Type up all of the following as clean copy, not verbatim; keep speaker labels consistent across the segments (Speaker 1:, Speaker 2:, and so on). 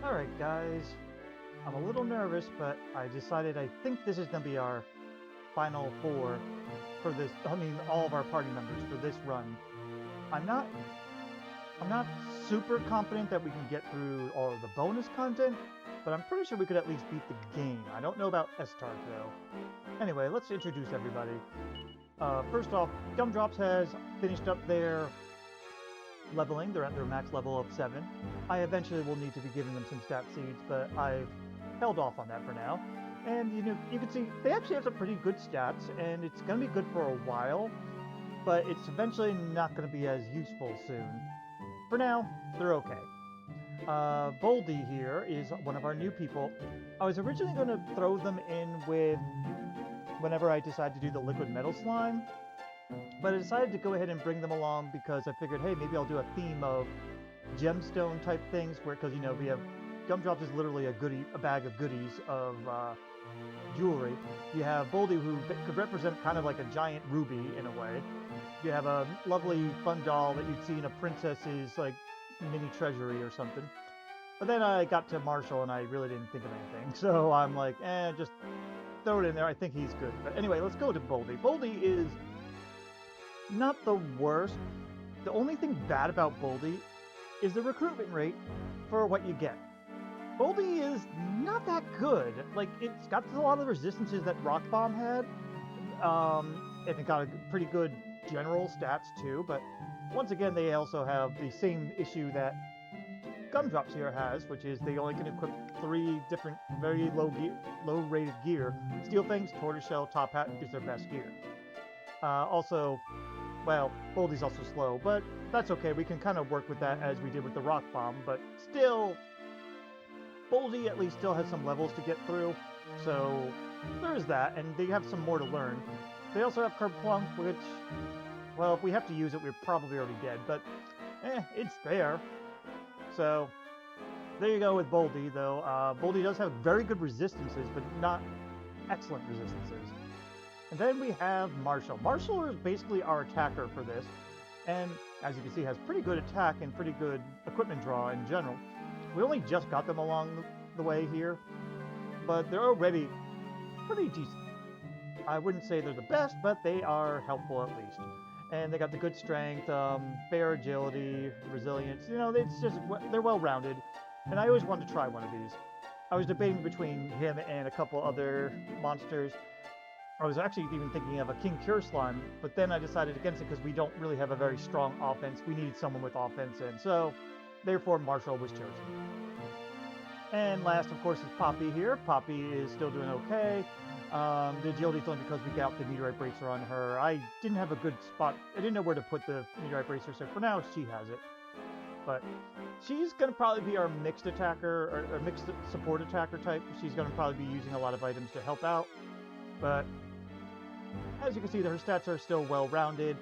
Speaker 1: Alright guys, I'm a little nervous, but I decided I think this is going to be our final four for this, all of our party members for this run. I'm not super confident that we can get through all of the bonus content, but I'm pretty sure we could at least beat the game. I don't know about S-Tark though. Anyway, let's introduce everybody. First off, Gumdrops has finished up their leveling. They're at their max level of 7. I eventually will need to be giving them some stat seeds, but I've held off on that for now. And you can see they actually have some pretty good stats, and it's going to be good for a while, but it's eventually not going to be as useful soon. For now, they're okay. Bouldy here is one of our new people. I was originally going to throw them in with whenever I decide to do the liquid metal slime, but I decided to go ahead and bring them along because I figured, hey, maybe I'll do a theme of gemstone type things, because we have Gumdrops is literally a bag of goodies of jewelry. You have Bouldy, who could represent kind of like a giant ruby in a way. You have a lovely fun doll that you'd see in a princess's like mini treasury or something. But then I got to Marshal and I really didn't think of anything, so I'm like, just throw it in there. I think he's good. But anyway, let's go to Bouldy. Bouldy is not the worst. The only thing bad about Bouldy is the recruitment rate for what you get. Bouldy is not that good. Like, it's got a lot of the resistances that Rock Bomb had, and it got a pretty good general stats too, but once again, they also have the same issue that Gumdrops here has, which is they only can equip 3 different very low rated gear. Steel Fangs, Tortoiseshell, Top Hat is their best gear. Also, well, Bouldy's also slow, but that's okay. We can kind of work with that as we did with the Rock Bomb, but still, Bouldy at least still has some levels to get through, so there's that, and they have some more to learn. They also have Kerplunk, which, well, if we have to use it, we're probably already dead, but it's there. So, there you go with Bouldy, though. Bouldy does have very good resistances, but not excellent resistances. And then we have Marshal. Marshal is basically our attacker for this, and as you can see, has pretty good attack and pretty good equipment draw in general. We only just got them along the way here, but they're already pretty decent. I wouldn't say they're the best, but they are helpful at least. And they got the good strength, fair agility, resilience. It's just, they're well-rounded. And I always wanted to try one of these. I was debating between him and a couple other monsters. I was actually even thinking of a King Cure Slime, but then I decided against it because we don't really have a very strong offense. We needed someone with offense, and so therefore Marshal was chosen. And last, of course, is Poppy here. Poppy is still doing okay. The agility is only because we got the meteorite bracer on her. I didn't have a good spot. I didn't know where to put the meteorite bracer, so for now she has it. But she's going to probably be our mixed attacker, or mixed support attacker type. She's going to probably be using a lot of items to help out. But as you can see, her stats are still well-rounded.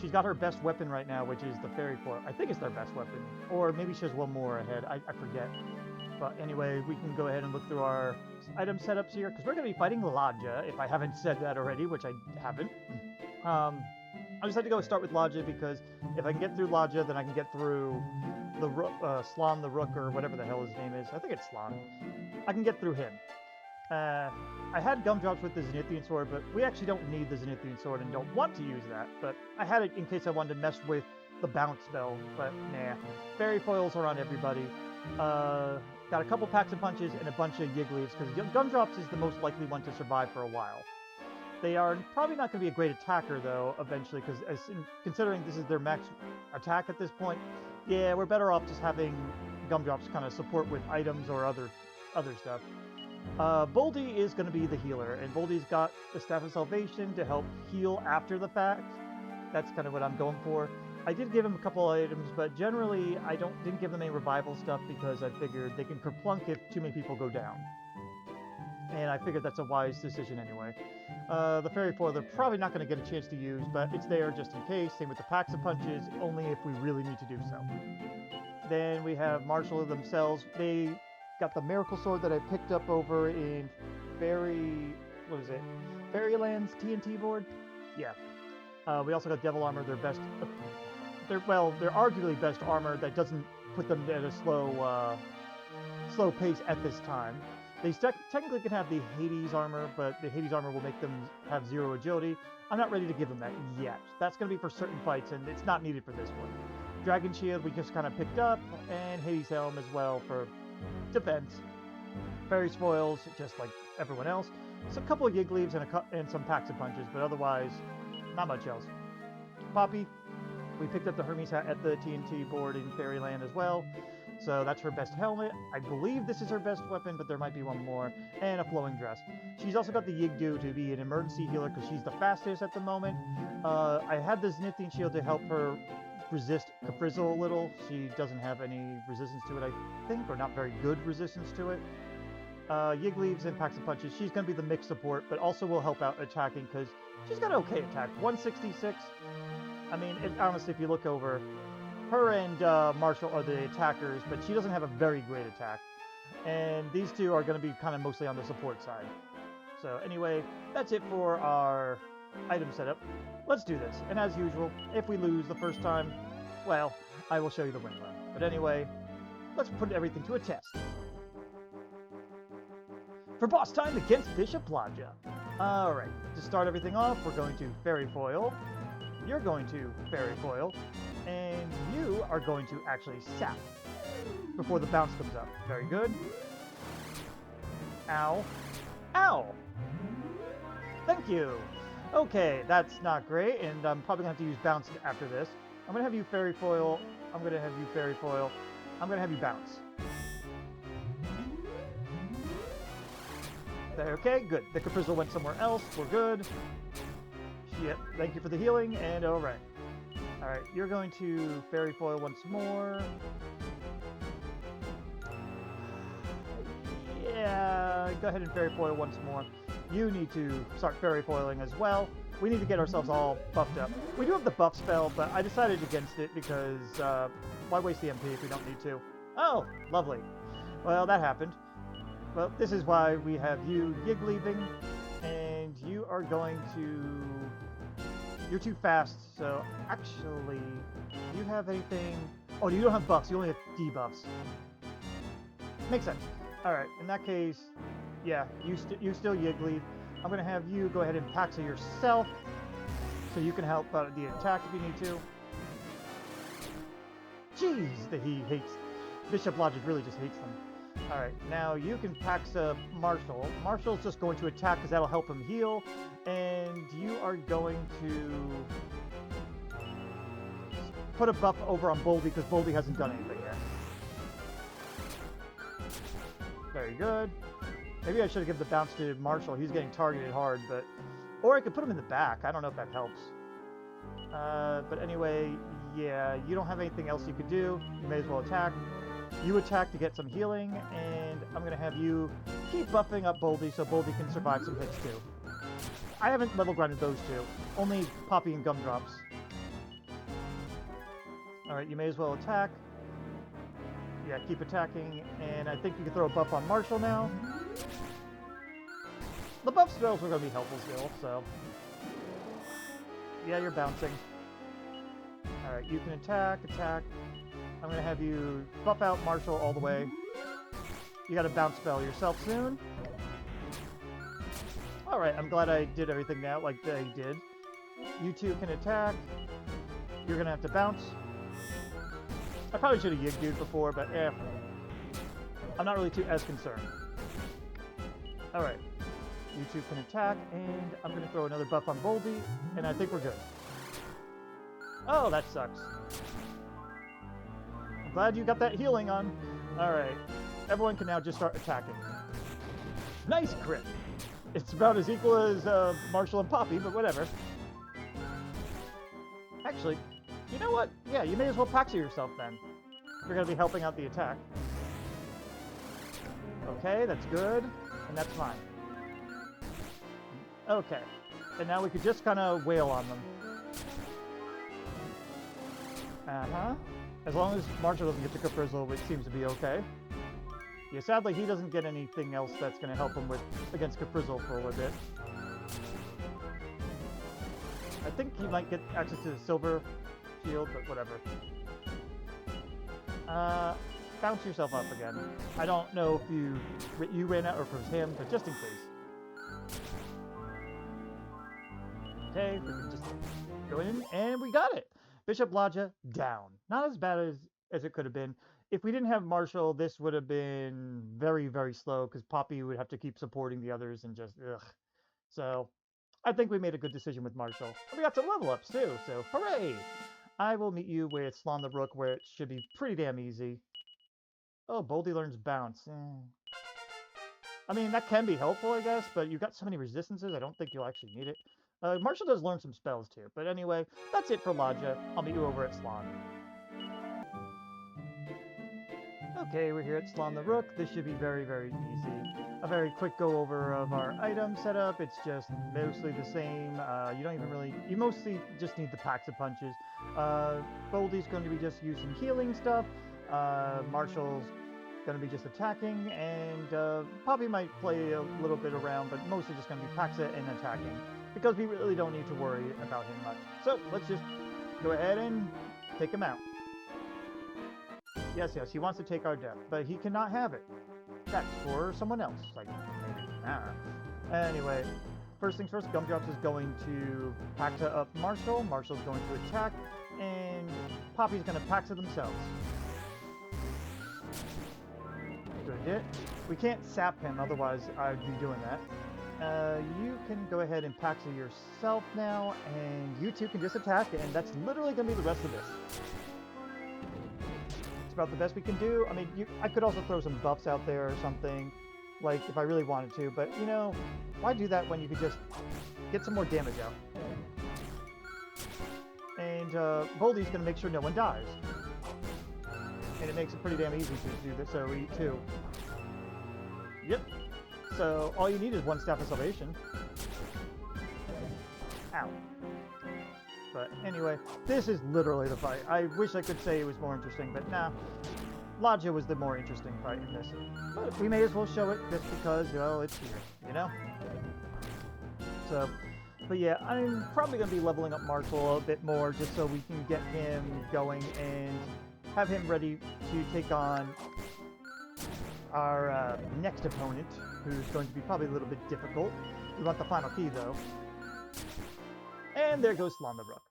Speaker 1: She's got her best weapon right now, which is the Fairy Foil. I think it's their best weapon. Or maybe she has one more ahead. I forget. But anyway, we can go ahead and look through our item setups here, because we're going to be fighting Ladja, if I haven't said that already, which I haven't. I just had to go start with Ladja, because if I can get through Ladja, then I can get through the Slon the Rook, or whatever the hell his name is. I think it's Slon. I can get through him. I had Gumdrops with the Zenithian Sword, but we actually don't need the Zenithian Sword and don't want to use that, but I had it in case I wanted to mess with the bounce spell, but nah. Fairy Foils are on everybody. Got a couple packs of punches and a bunch of Yiggly's, because Gumdrops is the most likely one to survive for a while. They are probably not going to be a great attacker, though, eventually, because considering this is their max attack at this point, yeah, we're better off just having Gumdrops kind of support with items or other stuff. Bouldy is going to be the healer, and Bouldy's got the Staff of Salvation to help heal after the fact. That's kind of what I'm going for. I did give him a couple items, but generally I didn't give them any revival stuff because I figured they can kerplunk if too many people go down. And I figured that's a wise decision anyway. The Fairy Foil, they're probably not going to get a chance to use, but it's there just in case. Same with the packs of punches, only if we really need to do so. Then we have Marshal themselves. They got the Miracle Sword that I picked up over in Fairyland's TNT board? Yeah. We also got Devil Armor, their best... They're arguably best armor that doesn't put them at a slow slow pace at this time. They technically can have the Hades armor, but the Hades armor will make them have 0 agility. I'm not ready to give them that yet. That's going to be for certain fights, and it's not needed for this one. Dragon Shield we just kind of picked up, and Hades Helm as well for defense. Fairy Spoils, just like everyone else. So a couple of Yig Leaves and some Packs and Punches, but otherwise, not much else. Poppy, we picked up the Hermes hat at the TNT board in Fairyland as well. So that's her best helmet. I believe this is her best weapon, but there might be one more. And a flowing dress. She's also got the Yigdu to be an emergency healer because she's the fastest at the moment. I had the Znithine Shield to help her resist Caprizzle a little. She doesn't have any resistance to it, I think, or not very good resistance to it. Yig Leaves and Packs and Punches. She's going to be the mixed support, but also will help out attacking because she's got an okay attack. 166. I mean, honestly, if you look over, her and Marshal are the attackers, but she doesn't have a very great attack. And these two are going to be kind of mostly on the support side. So anyway, that's it for our item setup. Let's do this. And as usual, if we lose the first time, well, I will show you the win run. But anyway, let's put everything to a test. For boss time against Bishop Ladja. Alright, to start everything off, we're going to Fairy Foil. You're going to Fairy Foil. And you are going to actually sap before the bounce comes up. Very good. Ow. Ow! Thank you! Okay, that's not great, and I'm probably going to have to use bounce after this. I'm going to have you Fairy Foil. I'm going to have you Fairy Foil. I'm going to have you bounce. Okay, good. The Caprizzle went somewhere else. We're good. Yep, thank you for the healing, and alright. Alright, you're going to Fairy Foil once more. Yeah, go ahead and Fairy Foil once more. You need to start Fairy Foiling as well. We need to get ourselves all buffed up. We do have the buff spell, but I decided against it because why waste the MP if we don't need to? Oh, lovely. Well, that happened. Well, this is why we have you Yig leaving, and you are going to... You're too fast, so actually, do you have anything... Oh, you don't have buffs, you only have debuffs. Makes sense. Alright, in that case, yeah, you still Yig leave. I'm going to have you go ahead and Paxa yourself, so you can help out the attack if you need to. Jeez, that he hates... Bishop Logic really just hates them. Alright, now you can Paxa Marshal. Marshal's just going to attack because that'll help him heal. And you are going to put a buff over on Bouldy because Bouldy hasn't done anything yet. Very good. Maybe I should have given the bounce to Marshal. He's getting targeted hard, but... Or I could put him in the back. I don't know if that helps. But anyway, yeah, you don't have anything else you could do. You may as well attack. You attack to get some healing, and I'm going to have you keep buffing up Bouldy so Bouldy can survive some hits too. I haven't level grinded those two. Only Poppy and Gumdrops. Alright, you may as well attack. Yeah, keep attacking, and I think you can throw a buff on Marshal now. The buff spells are going to be helpful still, so... Yeah, you're bouncing. Alright, you can attack. I'm going to have you buff out Marshal all the way. You got to bounce spell yourself soon. Alright, I'm glad I did everything now like they did. You two can attack. You're going to have to bounce. I probably should have Yig Dude before, but I'm not really as concerned. Alright. You two can attack, and I'm going to throw another buff on Bouldy, and I think we're good. Oh, that sucks. I'm glad you got that healing on. Alright. Everyone can now just start attacking. Nice crit! It's about as equal as Marshal and Poppy, but whatever. Actually, you know what? Yeah, you may as well Paxa yourself then. You're going to be helping out the attack. Okay, that's good. And that's fine. Okay. And now we could just kind of wail on them. Uh-huh. As long as Marshal doesn't get the Caprizzle, which seems to be okay. Yeah, sadly, he doesn't get anything else that's going to help him against Caprizzle for a little bit. I think he might get access to the Silver Shield, but whatever. bounce yourself up again. I don't know if you ran out or if it was him, but just in case. Okay, we can just go in, and we got it! Bishop Ladja down. Not as bad as it could have been. If we didn't have Marshal, this would have been very, very slow, because Poppy would have to keep supporting the others and just, ugh. So, I think we made a good decision with Marshal. And we got some level ups, too, so hooray! I will meet you with Slon the Rook, where it should be pretty damn easy. Oh, Bouldy learns Bounce. I mean, that can be helpful, I guess, but you've got so many resistances, I don't think you'll actually need it. Marshal does learn some spells, too. But anyway, that's it for Ladja. I'll meet you over at Slon. Okay, we're here at Slon the Rook. This should be very, very easy. A very quick go-over of our item setup. It's just mostly the same. You don't even really... You mostly just need the packs of punches. Bouldy's going to be just using healing stuff. Marshal's going to be just attacking. And Poppy might play a little bit around, but mostly just going to be packs and attacking. Because we really don't need to worry about him much. So, let's just go ahead and take him out. Yes, he wants to take our death, but he cannot have it. That's for someone else. Like, maybe. Anyway, first things first, Gumdrops is going to Paxa up Marshal. Marshal's going to attack, and Poppy's going to Paxa themselves. Good. We can't sap him, otherwise I'd be doing that. You can go ahead and Paxa yourself now, and you two can just attack, and that's literally going to be the rest of this. About the best we can do. I mean, I could also throw some buffs out there or something, like if I really wanted to, but you know, why do that when you could just get some more damage out? And Bouldy's going to make sure no one dies. And it makes it pretty damn easy to do this, so we eat two. Yep. So all you need is one Staff of Salvation. Ow. But anyway, this is literally the fight. I wish I could say it was more interesting, but nah. Ladja was the more interesting fight in this. But we may as well show it just because, well, it's here, you know? So, but yeah, I'm probably going to be leveling up Marshal a bit more just so we can get him going and have him ready to take on our next opponent, who's going to be probably a little bit difficult. We want the final key, though. And there goes Slon the Rook.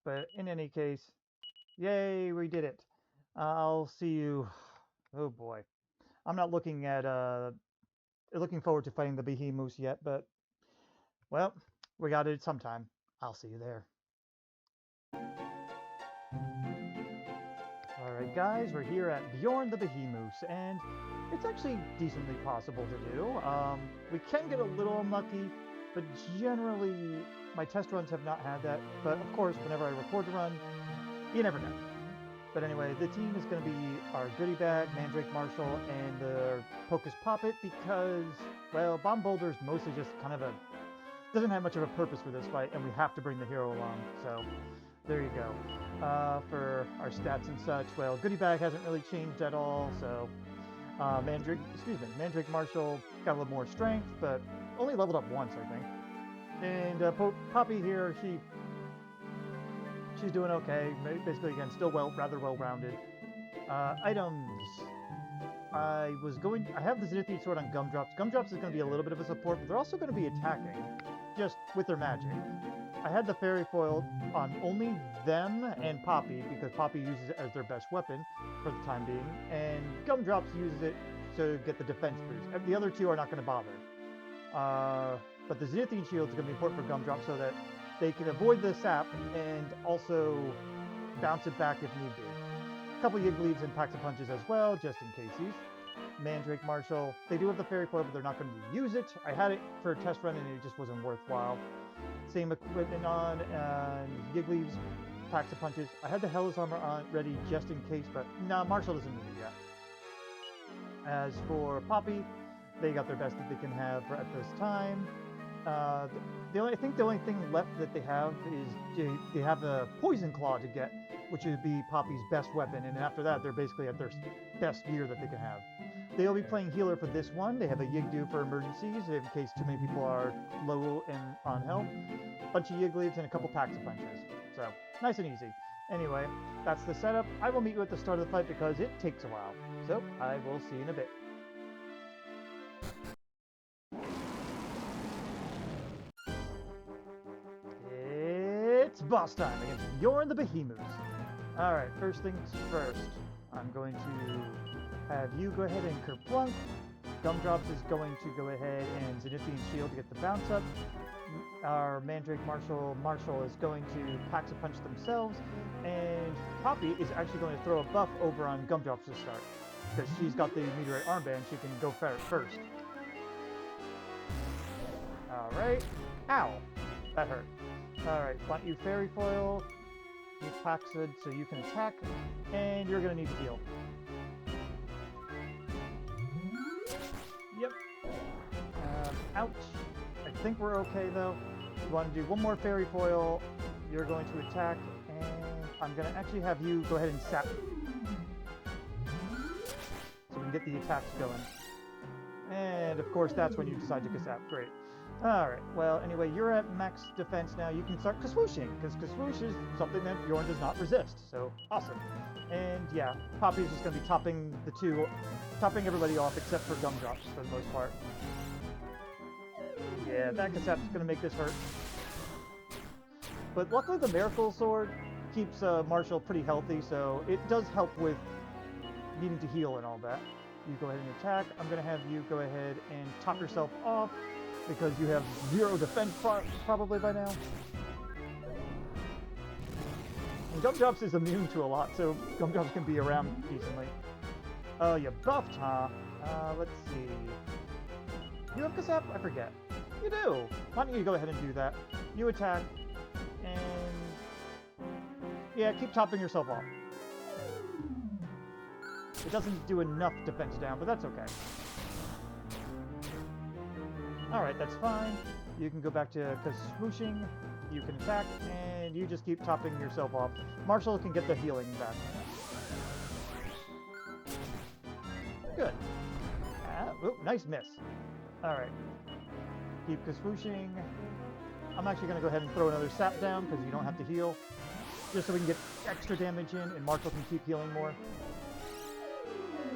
Speaker 1: But in any case, yay, we did it. I'll see you... Oh boy. I'm not looking forward to fighting the Behemoth yet, but... Well, we got it sometime. I'll see you there. Alright guys, we're here at Bjorn the Behemoth, and it's actually decently possible to do. We can get a little unlucky, but generally... My test runs have not had that, but of course, whenever I record a run, you never know. But anyway, the team is going to be our Goody Bag, Mandrake Marshal, and the Pocus Poppet because, well, Bomboulder is mostly just kind of doesn't have much of a purpose for this fight, and we have to bring the hero along, so there you go. For our stats and such, well, Goody Bag hasn't really changed at all, so Mandrake Marshal got a little more strength, but only leveled up once, I think. And Poppy here, she's doing okay. Basically, again, still rather well-rounded. Items. I have the Zenithine Sword on Gumdrops. Gumdrops is going to be a little bit of a support, but they're also going to be attacking, just with their magic. I had the Fairy Foil on only them and Poppy, because Poppy uses it as their best weapon for the time being, and Gumdrops uses it to get the defense boost. The other two are not going to bother. But the Zenithine Shield is going to be important for Gumdrop so that they can avoid the sap and also bounce it back if need be. A couple Yiggleaves and packs of punches as well, just in cases. Mandrake Marshal, they do have the Fairy Foil, but they're not going to use it. I had it for a test run and it just wasn't worthwhile. Same equipment on, and Yiggleaves, packs of punches. I had the Hellas Armor on ready just in case, but nah, Marshal doesn't need it yet. As for Poppy, they got their best that they can have at this time. I think the only thing left that they have is they have the Poison Claw to get, which would be Poppy's best weapon, and after that, they're basically at their best gear that they can have. They'll be playing healer for this one. They have a Yigdu for emergencies, in case too many people are low and on health. A bunch of Yiggleaves and a couple packs of punches. So, nice and easy. Anyway, that's the setup. I will meet you at the start of the fight because it takes a while. So, I will see you in a bit. It's boss time against Bjorn the Behemoth. Alright, first things first. I'm going to have you go ahead and Kerplunk. Gumdrops is going to go ahead and Zenithian Shield to get the bounce up. Our Mandrake Marshal is going to Pax a Punch themselves, and Poppy is actually going to throw a buff over on Gumdrops to start, because she's got the Meteorite Armband, she can go first. Alright. Ow! That hurt. Alright, want you Fairy Foil, you Paxid so you can attack, and you're going to need to heal. Yep. Ouch. I think we're okay though. You want to do one more Fairy Foil, you're going to attack, and I'm going to actually have you go ahead and sap. So we can get the attacks going. And of course that's when you decide to Kasap. Great. Alright, well anyway, you're at max defense now. You can start Kaswooshing, because Kaswoosh is something that Bjorn does not resist. So, awesome. And yeah, Poppy's just going to be topping everybody off except for Gumdrops for the most part. Yeah, that Kasap's going to make this hurt. But luckily the Miracle Sword keeps Marshal pretty healthy, so it does help with needing to heal and all that. You go ahead and attack. I'm going to have you go ahead and top yourself off, because you have 0 defense probably by now. And Gumdrops is immune to a lot, so Gumdrops can be around decently. You buffed, huh? Let's see. You have Kasap? I forget. You do! Why don't you go ahead and do that? You attack, and... yeah, keep topping yourself off. It doesn't do enough defense down, but that's okay. Alright, that's fine. You can go back to Kaswooshing, you can attack, and you just keep topping yourself off. Marshal can get the healing back. Good. Oh, nice miss. Alright. Keep Kaswooshing. I'm actually going to go ahead and throw another sap down, because you don't have to heal. Just so we can get extra damage in, and Marshal can keep healing more.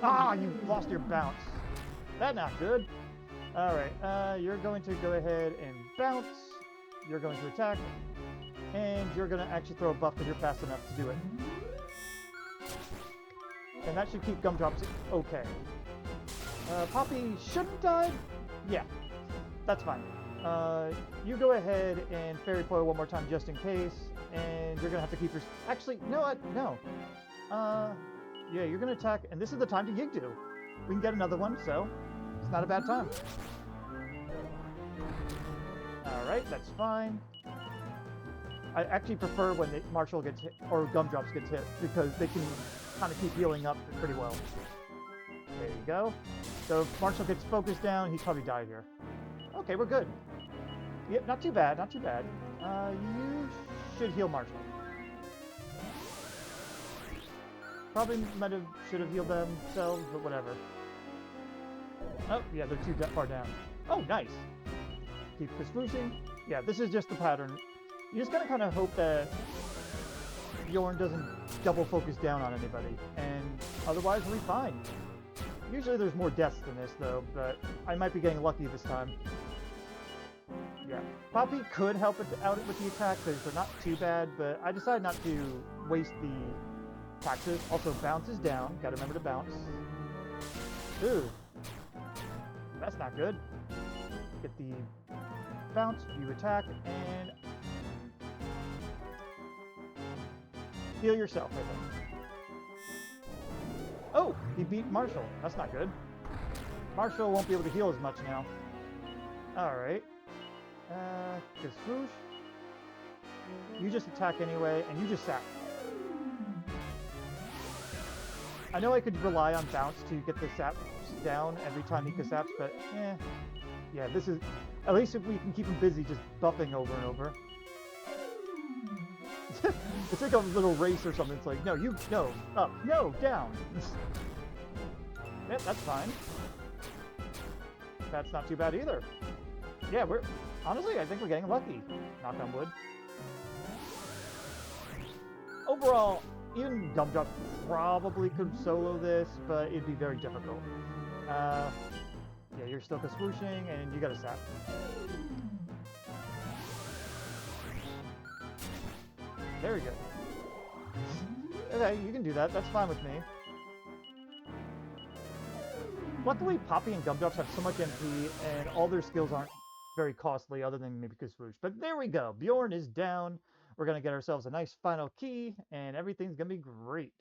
Speaker 1: Ah, you lost your bounce. That's not good. Alright, you're going to go ahead and bounce, you're going to attack, and you're going to actually throw a buff because you're fast enough to do it. And that should keep Gumdrops okay. Poppy shouldn't die? Yeah, that's fine. You go ahead and Fairy Foil one more time just in case, and you're going to have to keep your... actually, no. Yeah, you're going to attack, and this is the time to Yigdu. We can get another one, so... it's not a bad time. Alright, that's fine. I actually prefer when the Marshal gets hit, or Gumdrops gets hit, because they can kind of keep healing up pretty well. There you go. So if Marshal gets focused down, he's probably died here. Okay, we're good. Yep, not too bad, not too bad. You should heal Marshal. Probably should have healed themselves, but whatever. Oh, yeah, they're too far down. Oh, nice! Keep Kaswooshing. Yeah, this is just the pattern. You just gotta kind of hope that Bjorn doesn't double focus down on anybody, and otherwise we'll be fine. Usually there's more deaths than this, though, but I might be getting lucky this time. Yeah. Poppy could help it out with the attack, because they're not too bad, but I decided not to waste the taxes. Also, bounce is down. Gotta remember to bounce. Ooh. That's not good. Get the bounce, you attack, and heal yourself, I think. Oh, he beat Marshal. That's not good. Marshal won't be able to heal as much now. Alright. Kaswoosh. You just attack anyway, and you just sap. I know I could rely on bounce to get the sap down every time he Kasaps, but yeah, this is... at least if we can keep him busy just buffing over and over. It's like a little race or something. It's like, no, you, no, up, no, down. Yeah, that's fine. That's not too bad either. Yeah, we're... honestly, I think we're getting lucky. Knock on wood. overall, even Gumdrop probably could solo this, but it'd be very difficult. Yeah, you're still swooshing, and you got a sap. Very good. Okay, you can do that. That's fine with me. Luckily, Poppy and Gumdrops have so much MP, and all their skills aren't very costly other than maybe Swoosh. But there we go. Bjorn is down. We're going to get ourselves a nice final key, and everything's going to be great.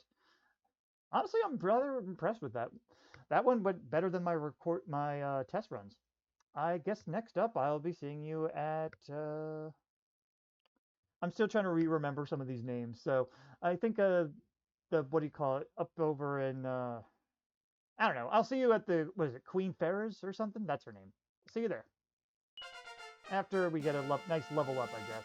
Speaker 1: Honestly, I'm rather impressed with that. That one went better than my test runs. I guess next up, I'll be seeing you at... I'm still trying to remember some of these names. So I think the, what do you call it, up over in... I don't know. I'll see you at the, what is it, Queen Ferris or something? That's her name. See you there. After we get a nice level up, I guess.